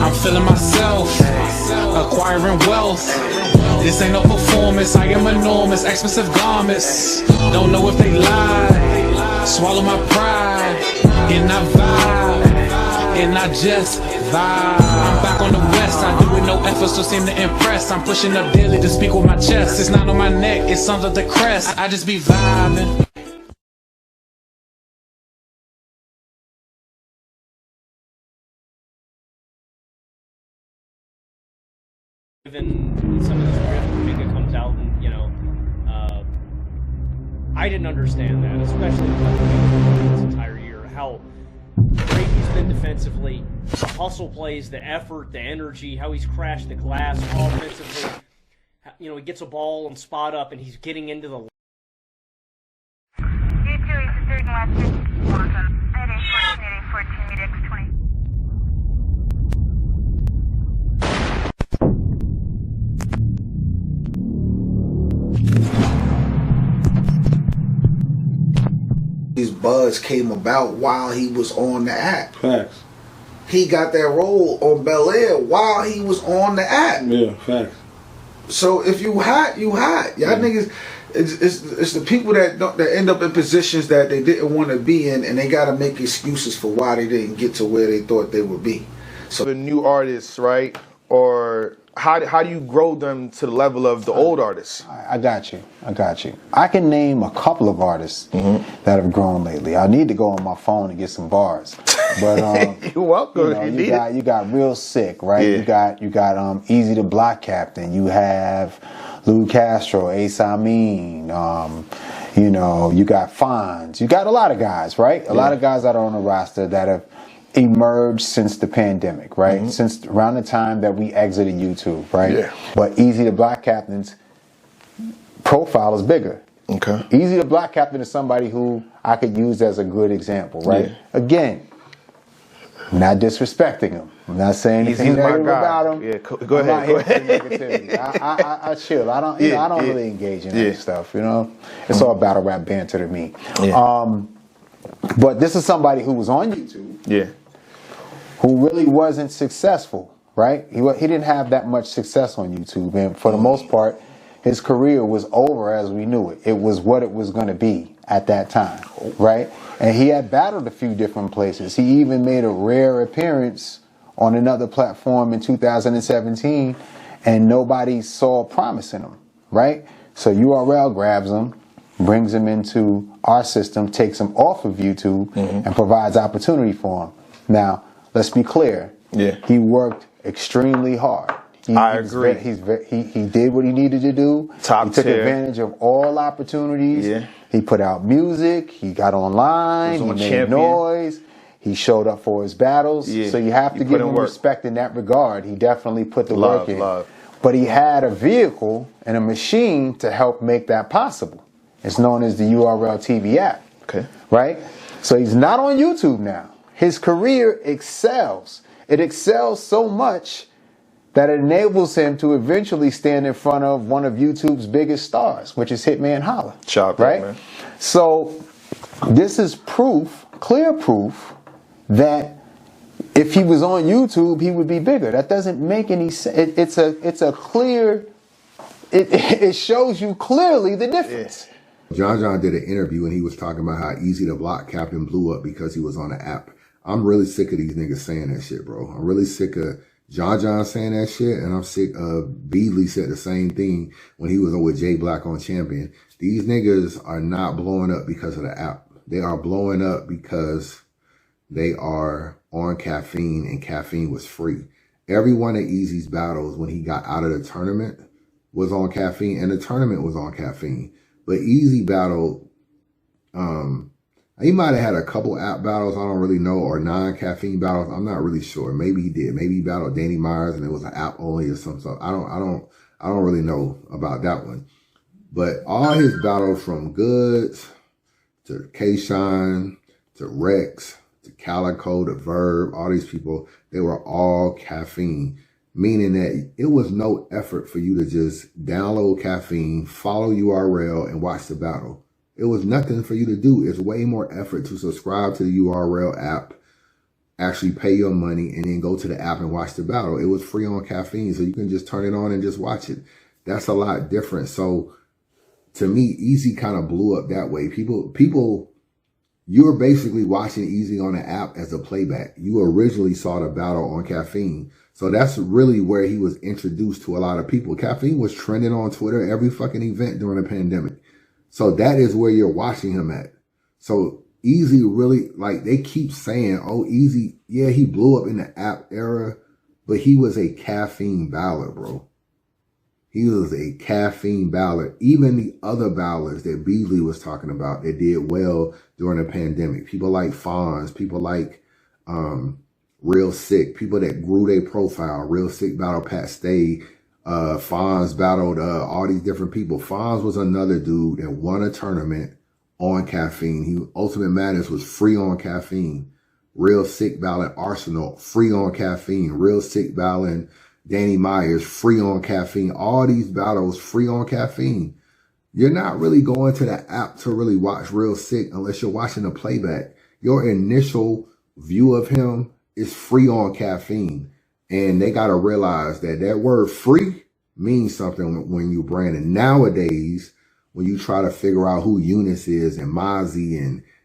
I'm feeling myself, acquiring wealth. This ain't no performance, I am enormous, expensive garments. Don't know if they lie, swallow my pride, and I vibe, and I just vibe. I'm back on the west, I do it no effort, so seem to impress. I'm pushing up daily to speak with my chest. It's not on my neck, it's under the crest. I just be vibing. Even some of this riff Mika comes out and, you know, I didn't understand that, especially this entire year, how great he's been defensively, the hustle plays, the effort, the energy, how he's crashed the glass offensively. You know, he gets a ball and spot up and he's getting into the... His buzz came about while he was on the app. Facts. He got that role on Bel Air while he was on the app. Yeah, facts. So if you hot, you hot. Y'all niggas, it's the people that end up in positions that they didn't want to be in, and they got to make excuses for why they didn't get to where they thought they would be. So the new artists, right? Or how do you grow them to the level of the old artists? I got you. I can name a couple of artists that have grown lately. I need to go on my phone and get some bars. But you're welcome. You got Real Sick, right? Yeah. You got Easy the Block Captain. You have Lou Castro, Ace Amin. You know, you got Fonz. You got a lot of guys, right? A lot of guys that are on the roster that have emerged since the pandemic, right? Since around the time that we exited YouTube, right? Yeah. But Easy the Block Captain's profile is bigger. Okay. Easy the Block Captain is somebody who I could use as a good example, right? Yeah. Again, not disrespecting him. I'm not saying anything negative about him. Yeah, go ahead. I chill. I don't. I don't really engage in that stuff. You know, it's all battle rap banter to me. Yeah. But this is somebody who was on YouTube. Yeah. Who really wasn't successful, right? He didn't have that much success on YouTube, and for the most part, his career was over as we knew it. It was what it was going to be at that time, right? And he had battled a few different places. He even made a rare appearance on another platform in 2017, and nobody saw promise in him, right? So URL grabs him, brings him into our system, takes him off of YouTube, and provides opportunity for him. Now, let's be clear. Yeah. He worked extremely hard. I agree. He did what he needed to do. He took advantage of all opportunities. Yeah. He put out music. He got online. He made noise. He showed up for his battles. Yeah. So you have to give him respect in that regard. He definitely put the work in. But he had a vehicle and a machine to help make that possible. It's known as the URL TV app. Okay. Right? So he's not on YouTube now. His career excels. It excels so much that it enables him to eventually stand in front of one of YouTube's biggest stars, which is Hitman Holla. Right? Man. So this is proof, clear proof, that if he was on YouTube, he would be bigger. That doesn't make any sense. It's a clear, it shows you clearly the difference. John did an interview and he was talking about how Easy the Block Captain blew up because he was on the app. I'm really sick of these niggas saying that shit, bro. I'm really sick of John saying that shit, and I'm sick of Beasley said the same thing when he was on with Jay Black on Champion. These niggas are not blowing up because of the app. They are blowing up because they are on Caffeine, and Caffeine was free. Every one of Easy's battles when he got out of the tournament was on Caffeine, and the tournament was on Caffeine. But Easy battled, he might have had a couple app battles, I don't really know, or non-caffeine battles. I'm not really sure. Maybe he did. Maybe he battled Danny Myers and it was an app only or something. So I don't really know about that one. But all his battles from Goods to K-Shine to Rex to Calico to Verb, all these people, they were all Caffeine. Meaning that it was no effort for you to just download Caffeine, follow URL, and watch the battle. It was nothing for you to do. It's way more effort to subscribe to the URL app, actually pay your money and then go to the app and watch the battle. It was free on Caffeine, so you can just turn it on and just watch it. That's a lot different. So to me, Easy kind of blew up that way. People, you're basically watching Easy on the app as a playback. You originally saw the battle on Caffeine. So that's really where he was introduced to a lot of people. Caffeine was trending on Twitter every fucking event during the pandemic. So that is where you're watching him at. So Easy really, like, they keep saying, oh, Easy, yeah, he blew up in the app era, but he was a Caffeine baller, bro. He was a Caffeine baller. Even the other ballers that Beasley was talking about that did well during the pandemic. People like Fonz, people like Real Sick, people that grew their profile. Real Sick battled Pat Stay. Fonz battled all these different people. Fonz was another dude that won a tournament on Caffeine. Ultimate Madness was free on Caffeine. Real Sick battling Arsenal, free on Caffeine. Real Sick battling Danny Myers, free on Caffeine. All these battles free on Caffeine. You're not really going to the app to really watch Real Sick unless you're watching the playback. Your initial view of him is free on Caffeine. And they got to realize that that word free means something when you brand it. Nowadays, when you try to figure out who Yunus is and Mozzie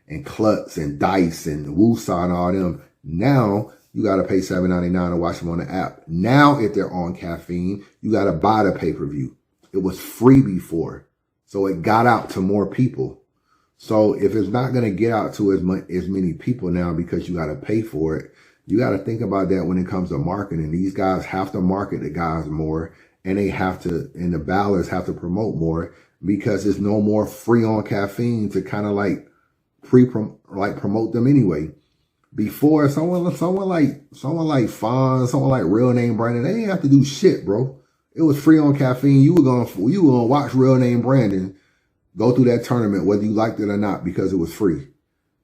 and Klutz and Dice and Wusa and all them, now you got to pay $7.99 to watch them on the app. Now, if they're on Caffeine, you got to buy the pay-per-view. It was free before, so it got out to more people. So if it's not going to get out to as many people now because you got to pay for it, you got to think about that when it comes to marketing. These guys have to market the guys more, and the ballers have to promote more because there's no more free on Caffeine to kind of like promote them anyway. Before someone like Fonz, someone like Real Name Brandon, they didn't have to do shit, bro. It was free on Caffeine. You were gonna watch Real Name Brandon go through that tournament, whether you liked it or not, because it was free.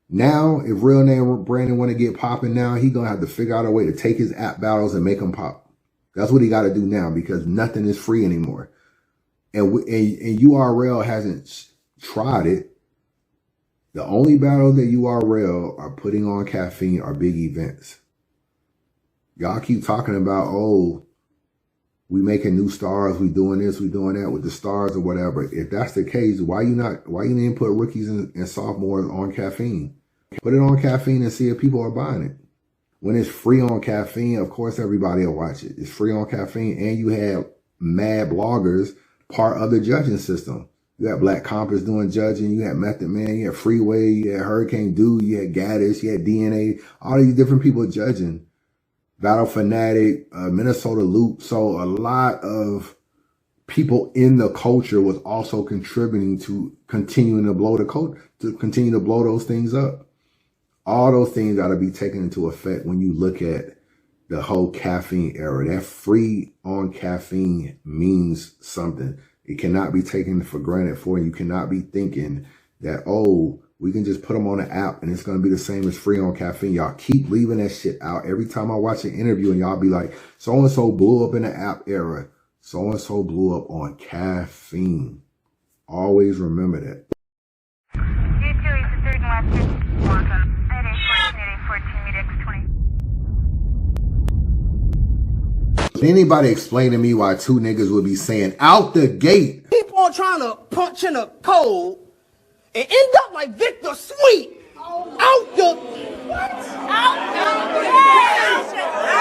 Now, if Real Name Brandon want to get popping now, he gonna have to figure out a way to take his app battles and make them pop. That's what he got to do now because nothing is free anymore. And URL hasn't tried it. The only battles that URL are putting on Caffeine are big events. Y'all keep talking about, oh, we making new stars, we doing this, we doing that with the stars or whatever. If that's the case, why you didn't put rookies and sophomores on Caffeine? Put it on Caffeine and see if people are buying it. When it's free on Caffeine, of course everybody will watch it. It's free on Caffeine, and you have mad bloggers part of the judging system. You had Black Compass doing judging. You had Method Man. You had Freeway. You had Hurricane Dude. You had Gaddis. You had DNA. All these different people judging. Battle Fanatic, Minnesota Loop. So a lot of people in the culture was also contributing to continuing to blow continue to blow those things up. All those things got to be taken into effect when you look at the whole Caffeine era. That free on Caffeine means something. It cannot be taken for granted for you. You cannot be thinking that, oh, we can just put them on the app and it's going to be the same as free on Caffeine. Y'all keep leaving that shit out. Every time I watch an interview and y'all be like, so-and-so blew up in the app era. So-and-so blew up on Caffeine. Always remember that. G2 is the third and last pitch. Welcome. At 814, meet X20. Anybody explain to me why two niggas would be saying out the gate? Keep on trying to punch in a code and end up like Victor Sweet. Out the what? Out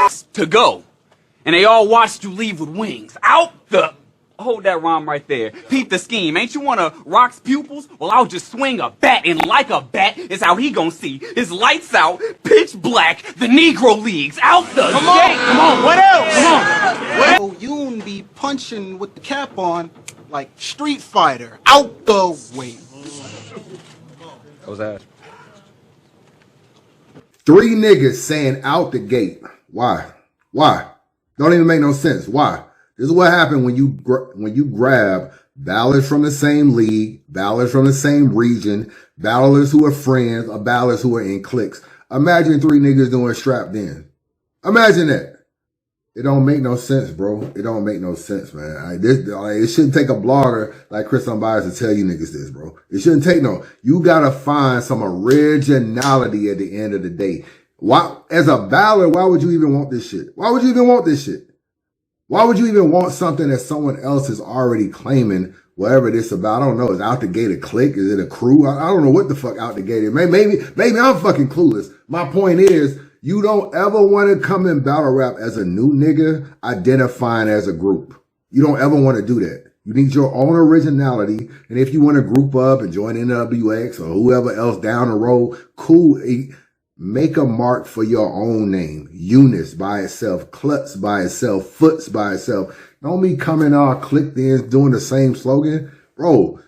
the to go. And they all watched you leave with wings. Out the... Hold that rhyme right there. Peep the scheme. Ain't you one of Rock's pupils? Well, I'll just swing a bat, and like a bat is how he gonna see. His lights out, pitch black, the Negro Leagues. Out the gate. Come on, what else? Come on. What else? Yoon be punching with the cap on like Street Fighter. Out the way. What was that? Three niggas saying out the gate. Why? Why? Don't even make no sense. Why? This is what happened when you grab ballers from the same league, ballers from the same region, ballers who are friends, or ballers who are in cliques. Imagine three niggas doing strapped in. Imagine that. It don't make no sense, bro. It don't make no sense, man. It shouldn't take a blogger like Chris Unbiased to tell you niggas this, bro. It shouldn't take no. You gotta find some originality at the end of the day. Why, as a battler, why would you even want this shit? Why would you even want this shit? Why would you even want something that someone else is already claiming, whatever this about? I don't know. Is Out the Gate a clique? Is it a crew? I don't know what the fuck Out the Gate is. Maybe I'm fucking clueless. My point is, you don't ever want to come in battle rap as a new nigga identifying as a group. You don't ever want to do that. You need your own originality. And if you want to group up and join NWX or whoever else down the road, cool. Make a mark for your own name. Yunus by itself, Klutz by itself, Foots by itself. Don't be coming all clicked in doing the same slogan. Bro,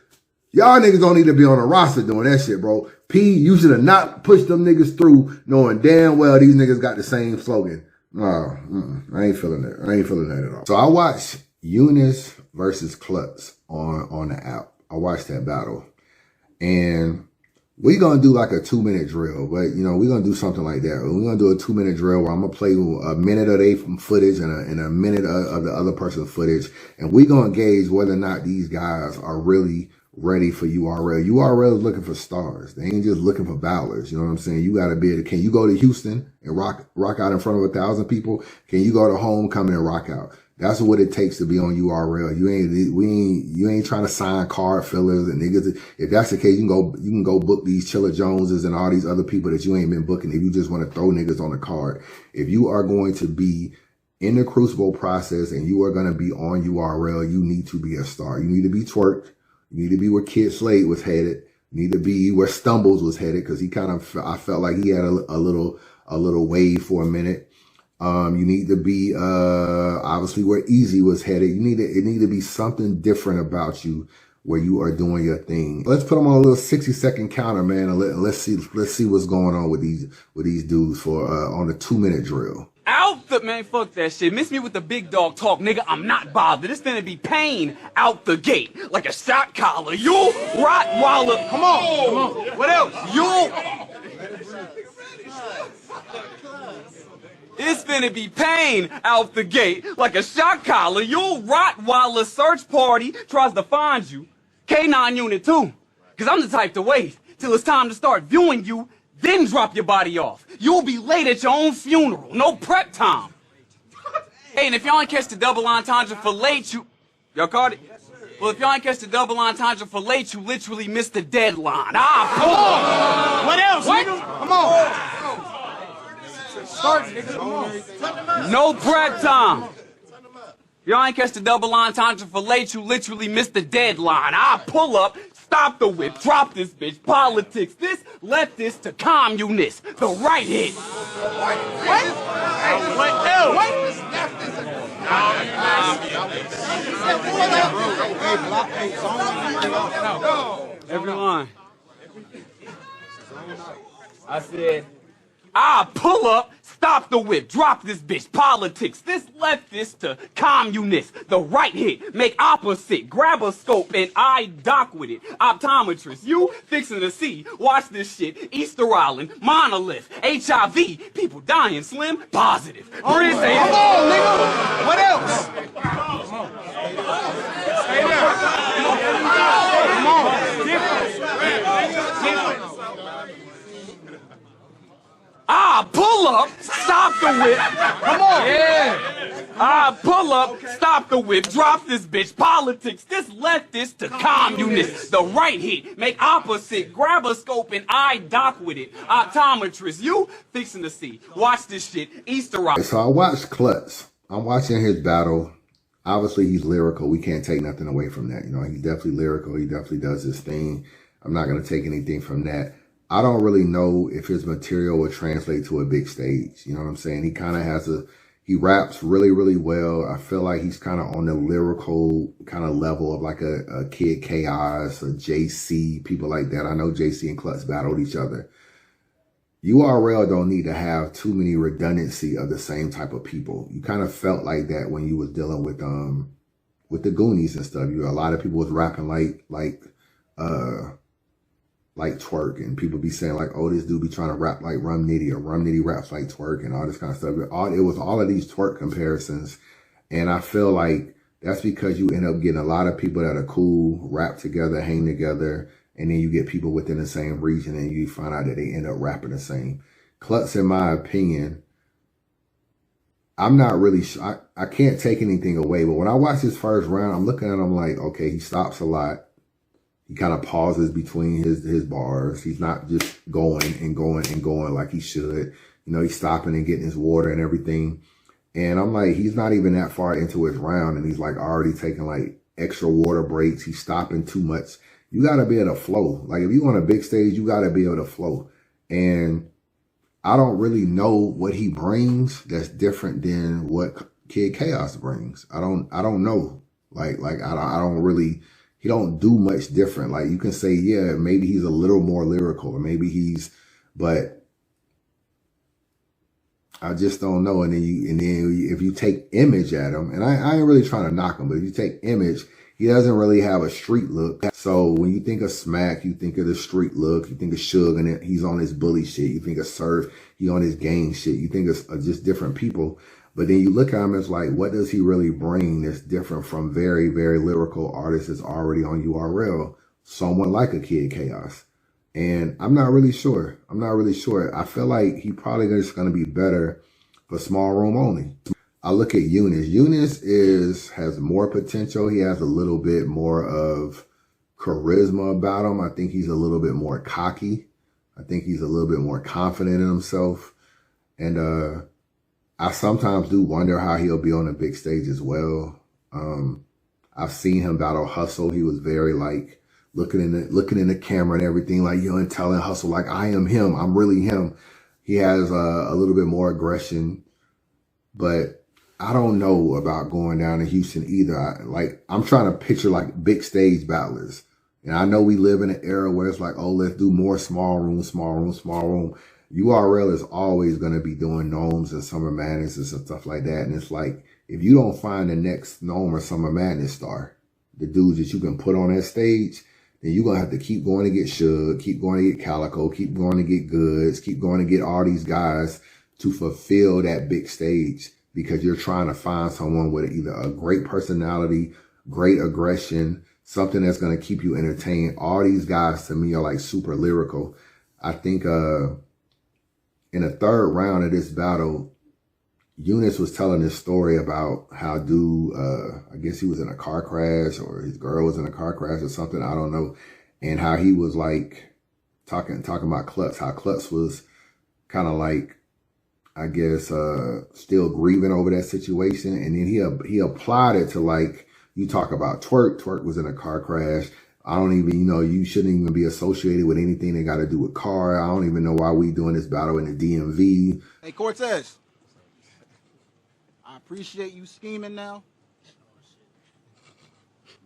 y'all niggas don't need to be on a roster doing that shit, bro. P, you should have not pushed them niggas through knowing damn well these niggas got the same slogan. No, I ain't feeling that. I ain't feeling that at all. So I watched Yunus versus Klutz on the app. I watched that battle. And we're going to do like a 2-minute drill, but you know, we're going to do something like that. We're going to do a 2-minute drill where I'm going to play a minute of their footage and a minute of the other person's footage. And we're going to gauge whether or not these guys are really ready for URL. URL is looking for stars. They ain't just looking for battlers. You know what I'm saying? You got to be able to, can you go to Houston and rock out in front of 1,000 people? Can you go to Homecoming and rock out? That's what it takes to be on URL. You ain't trying to sign card fillers and niggas. If that's the case, you can go book these Chilla Joneses and all these other people that you ain't been booking if you just want to throw niggas on the card. If you are going to be in the Crucible process and you are going to be on URL, you need to be a star. You need to be twerked. You need to be where Kid Slade was headed. You need to be where Stumbles was headed, because I felt like he had a little wave for a minute. You need to be, obviously where Easy was headed. It need to be something different about you where you are doing your thing. Let's put them on a little 60-second counter, man, and let's see what's going on with these dudes for, on the 2-minute drill. Out the, man, fuck that shit. Miss me with the big dog talk, nigga. I'm not bothered. It's gonna be pain out the gate. Like a shot collar. You Rottweiler. Come on. What else? It's finna be pain out the gate. Like a shot collar. Your Rottweiler search party tries to find you. K9 Unit 2. Cause I'm the type to wait till it's time to start viewing you, then drop your body off. You'll be late at your own funeral. No prep time. Hey, and if y'all ain't catch the double entendre for late, y'all caught it? Well, if y'all ain't catch the double entendre for late, you literally missed the deadline. Ah, come on! What else, what? Nigga? Come on! Start, nigga. Come on. No prep time. Y'all ain't catch the double entendre for late, you literally missed the deadline. I pull up, stop the whip, drop this bitch, politics, this, left this to communists, the right hit. What? What else? Every line. I said, I pull up, stop the whip, drop this bitch, politics, this left this to communists, the right hit, make opposite, grab a scope and I dock with it, optometrist, you fixing to see, watch this shit, Easter Island, monolith, HIV, people dying, slim, positive. Come on, nigga, what else? Come on. Stay there. Come on. Different. I pull up, stop the whip. Come on. Yeah. I pull up, stop the whip, drop this bitch, politics, this leftist to communist, the right hit, make opposite, grab a scope and I dock with it, optometrist, you fixing to see, watch this shit, Easter Island. So I watched Klutz. I'm watching his battle. Obviously he's lyrical. We can't take nothing away from that. You know, he's definitely lyrical. He definitely does his thing. I'm not going to take anything from that. I don't really know if his material will translate to a big stage. You know what I'm saying? He kind of he raps really, really well. I feel like he's kind of on the lyrical kind of level of like a Kid Chaos, a JC, people like that. I know JC and Klutz battled each other. URL don't need to have too many redundancy of the same type of people. You kind of felt like that when you was dealing with the Goonies and stuff. A lot of people was rapping like Twerk, and people be saying like, oh, this dude be trying to rap like Rum Nitty, or Rum Nitty raps like Twerk, and all this kind of stuff. It was all of these Twerk comparisons, and I feel like that's because you end up getting a lot of people that are cool, rap together, hang together, and then you get people within the same region, and you find out that they end up rapping the same. Klutz, in my opinion, I'm not really sure. I can't take anything away, but when I watch his first round, I'm looking at him like, okay, he stops a lot. He kind of pauses between his bars. He's not just going and going and going like he should. You know, he's stopping and getting his water and everything. And I'm like, he's not even that far into his round, and he's like already taking like extra water breaks. He's stopping too much. You got to be able to flow. Like if you on a big stage, you got to be able to flow. And I don't really know what he brings that's different than what Kid Chaos brings. I don't know. Like I don't really, he don't do much different. Like you can say, yeah, maybe he's a little more lyrical, or maybe but I just don't know. And then if you take Image at him, and I ain't really trying to knock him, but if you take Image, he doesn't really have a street look. So when you think of Smack, you think of the street look. You think of Suge, and he's on his bully shit. You think of Surf, he on his gang shit. You think of just different people. But then you look at him as like, what does he really bring that's different from very, very lyrical artists that's already on URL? Someone like a Kid Chaos. And I'm not really sure. I feel like he probably just going to be better for small room only. I look at Yunus. Yunus has more potential. He has a little bit more of charisma about him. I think he's a little bit more cocky. I think he's a little bit more confident in himself. And I sometimes do wonder how he'll be on a big stage as well. I've seen him battle Hustle. He was very like looking in the camera and everything, like, you know, and telling Hustle like, I am him. I'm really him. He has a little bit more aggression, but I don't know about going down to Houston either. I'm trying to picture like big stage battlers. And I know we live in an era where it's like, oh, let's do more small room. URL is always going to be doing Gnomes and Summer Madness and stuff like that. And it's like, if you don't find the next Gnome or Summer Madness star, the dudes that you can put on that stage, then you're going to have to keep going to get Suge, keep going to get Calico, keep going to get Goods, keep going to get all these guys to fulfill that big stage, because you're trying to find someone with either a great personality, great aggression, something that's going to keep you entertained. All these guys to me are like super lyrical. I think in the third round of this battle, Yunus was telling this story about how dude, I guess he was in a car crash, or his girl was in a car crash or something, I don't know. And how he was like talking about Klutz, how Klutz was kind of like, I guess, still grieving over that situation. And then he applied it to, like, you talk about Twerk. Twerk was in a car crash. I don't even, you shouldn't even be associated with anything that got to do with car. I don't even know why we doing this battle in the DMV. Hey, Cortez. I appreciate you scheming now.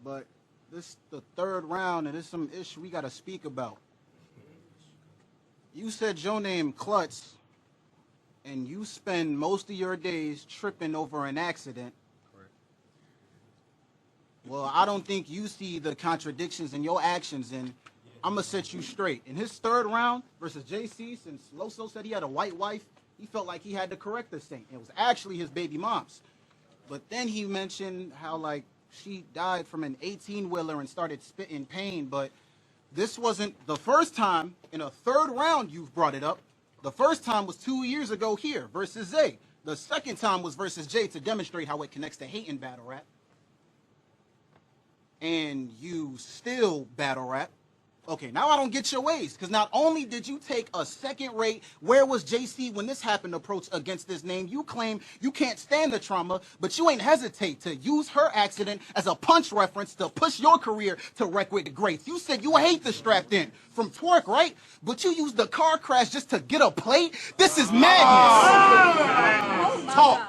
But this the third round, and there's some issue we got to speak about. You said your name Klutz, and you spend most of your days tripping over an accident. Correct. Well, I don't think you see the contradictions in your actions, and I'm going to set you straight. In his third round versus JC, since Loso said he had a white wife, he felt like he had to correct this thing. It was actually his baby mom's. But then he mentioned how, like, she died from an 18-wheeler and started spitting pain, but this wasn't the first time in a third round you've brought it up. The first time was 2 years ago here versus Zay. The second time was versus Jay to demonstrate how it connects to hate in battle rap. And you still battle rap. Okay, now I don't get your ways, because not only did you take a second-rate "where was JC when this happened" approach against this name, you claim you can't stand the trauma, but you ain't hesitate to use her accident as a punch reference to push your career to wreck with the greats. You said you hate the strapped in from Twerk, right? But you used the car crash just to get a plate? This is madness. Talk.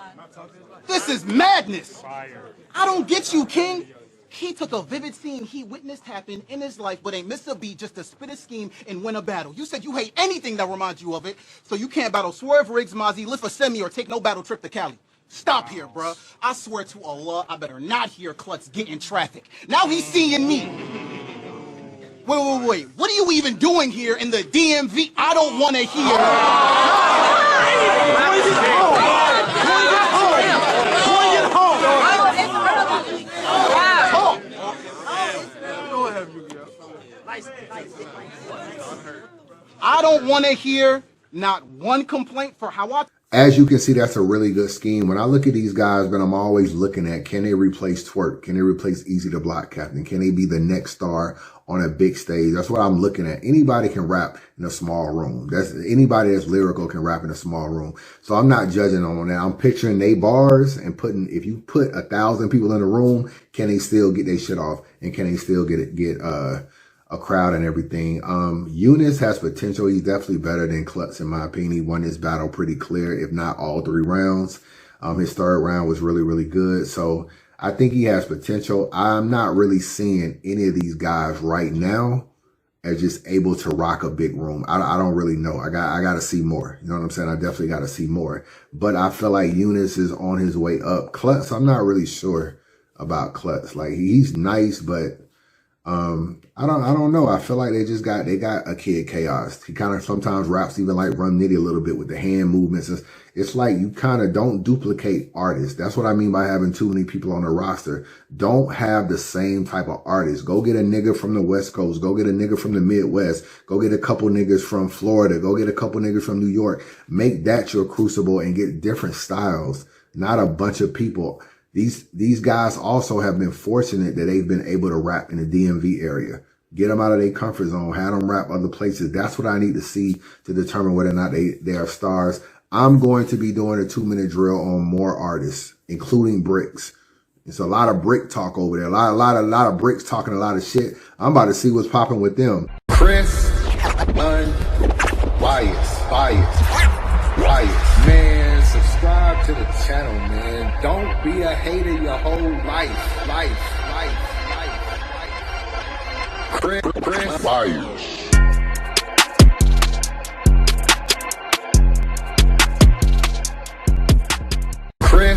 This is madness. I don't get you, King. He took a vivid scene he witnessed happen in his life, but ain't missed a beat just to spit a scheme and win a battle. You said you hate anything that reminds you of it, so you can't battle Swerve, Riggs, Mozzie, lift a semi, or take no battle trip to Cali. Stop here, bruh. I swear to Allah, I better not hear Klutz get in traffic. Now he's seeing me. Wait. What are you even doing here in the DMV? I don't want to hear. I don't want to hear not one complaint for how I. As you can see, that's a really good scheme. When I look at these guys, man, I'm always looking at, can they replace Twerk? Can they replace Easy to Block Captain? Can they be the next star on a big stage? That's what I'm looking at. Anybody can rap in a small room. Anybody that's lyrical can rap in a small room. So I'm not judging them on that. I'm picturing they bars and if you put 1,000 people in a room, can they still get their shit off? And can they still get a crowd and everything? Yunus has potential. He's definitely better than Klutz in my opinion. He won this battle pretty clear, if not all 3 rounds. His third round was really, really good. So I think he has potential. I'm not really seeing any of these guys right now as just able to rock a big room. I don't really know. I got to see more. You know what I'm saying? I definitely got to see more. But I feel like Yunus is on his way up. Klutz, I'm not really sure about Klutz. Like, he's nice, but I don't know. I feel like they got a Kid Chaos. He kind of sometimes raps even like Rum Nitty a little bit with the hand movements. It's like you kind of don't duplicate artists. That's what I mean by having too many people on the roster. Don't have the same type of artists. Go get a nigga from the West Coast. Go get a nigga from the Midwest. Go get a couple niggas from Florida. Go get a couple niggas from New York. Make that your crucible and get different styles, not a bunch of people. These guys also have been fortunate that they've been able to rap in the DMV area. Get them out of their comfort zone. Have them rap other places. That's what I need to see to determine whether or not they are stars. I'm going to be doing a 2-minute drill on more artists, including Bricks. It's a lot of Brick talk over there. A lot of Bricks talking a lot of shit. I'm about to see what's popping with them. Chris, bias. Man, subscribe to the channel, man. Don't be a hater your whole life. Chris, bias.